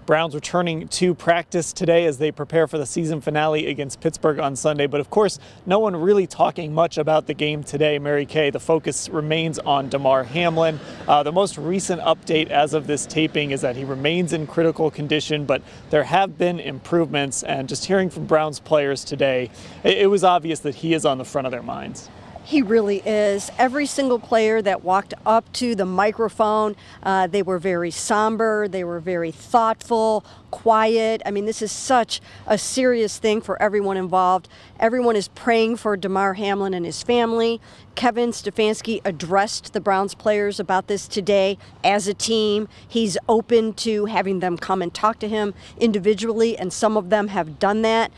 Browns returning to practice today as they prepare for the season finale against Pittsburgh on Sunday. But of course, no one really talking much about the game today. Mary Kay, the focus remains on Damar Hamlin. The most recent update as of this taping is that he remains in critical condition, but there have been improvements. And just hearing from Browns players today, it was obvious that he is on the front of their minds. He really is. Every single player that walked up to the microphone, they were very somber, they were very thoughtful, quiet. I mean, this is such a serious thing for everyone involved. Everyone is praying for Damar Hamlin and his family. Kevin Stefanski addressed the Browns players about this today as a team. He's open to having them come and talk to him individually, and some of them have done that.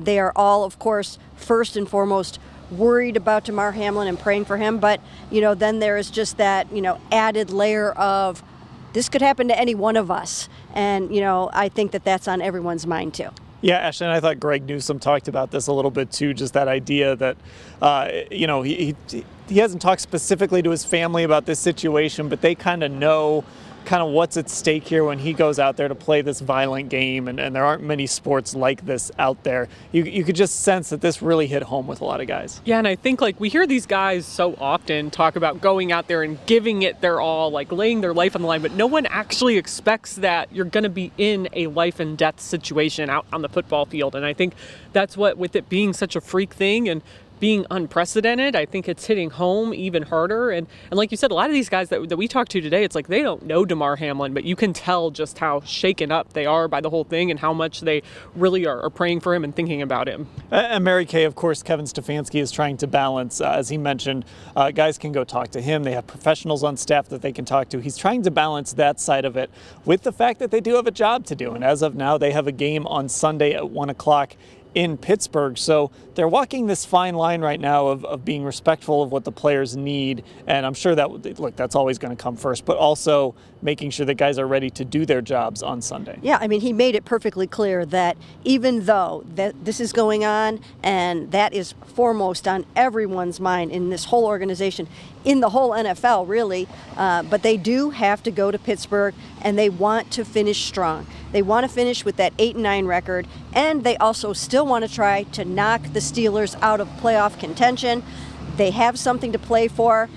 They are all, of course, first and foremost, worried about Damar Hamlin and praying for him, but then there is just that added layer of this could happen to any one of us, and I think that that's on everyone's mind too. Yeah, Ashley, and I thought Greg Newsome talked about this a little bit too, just that idea that he hasn't talked specifically to his family about this situation, but they kind of know what's at stake here when he goes out there to play this violent game, and there aren't many sports like this out there. You could just sense that this really hit home with a lot of guys. Yeah, and I think we hear these guys so often talk about going out there and giving it their all, laying their life on the line, but no one actually expects that you're going to be in a life and death situation out on the football field. And I think that's what, with it being such a freak thing and being unprecedented, I think it's hitting home even harder. And like you said, a lot of these guys that we talked to today, it's like they don't know Damar Hamlin, but you can tell just how shaken up they are by the whole thing and how much they really are praying for him and thinking about him. And Mary Kay, of course, Kevin Stefanski is trying to balance, as he mentioned, guys can go talk to him. They have professionals on staff that they can talk to. He's trying to balance that side of it with the fact that they do have a job to do. And as of now, they have a game on Sunday at 1 o'clock in Pittsburgh. So they're walking this fine line right now of being respectful of what the players need. And I'm sure that, look, that's always going to come first, but also making sure that guys are ready to do their jobs on Sunday. Yeah, I mean, he made it perfectly clear that even though that this is going on and that is foremost on everyone's mind in this whole organization, in the whole NFL really, but they do have to go to Pittsburgh and they want to finish strong. They want to finish with that 8-9 record, and they also still want to try to knock the Steelers out of playoff contention. They have something to play for.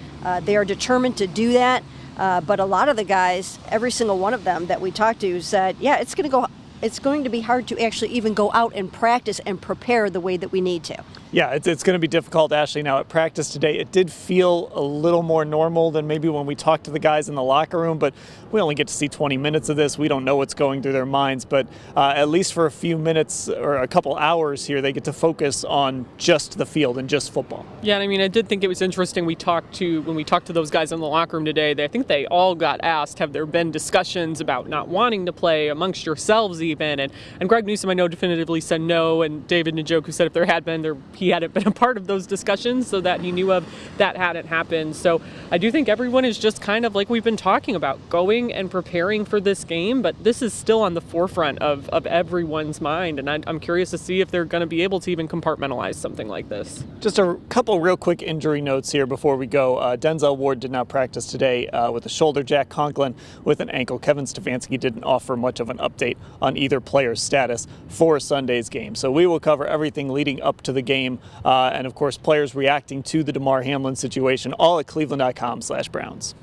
They are determined to do that. But a lot of the guys, every single one of them that we talked to said, yeah, it's going to be hard to actually even go out and practice and prepare the way that we need to. Yeah, it's going to be difficult, Ashley. Now, at practice today, it did feel a little more normal than maybe when we talked to the guys in the locker room, but we only get to see 20 minutes of this. We don't know what's going through their minds, but at least for a few minutes or a couple hours here, they get to focus on just the field and just football. Yeah, and I mean, I did think it was interesting when we talked to those guys in the locker room today, I think they all got asked, have there been discussions about not wanting to play amongst yourselves even? And Greg Newsome, I know, definitively said no, and David Njoku said if there had been, he hadn't been a part of those discussions, so that he knew of that hadn't happened. So I do think everyone is just kind of like we've been talking about, going and preparing for this game, but this is still on the forefront of everyone's mind, and I'm curious to see if they're going to be able to even compartmentalize something like this. Just a couple real quick injury notes here before we go. Denzel Ward did not practice today with a shoulder. Jack Conklin with an ankle. Kevin Stefanski didn't offer much of an update on either player's status for Sunday's game. So we will cover everything leading up to the game, and of course players reacting to the Damar Hamlin situation, all at cleveland.com/Browns.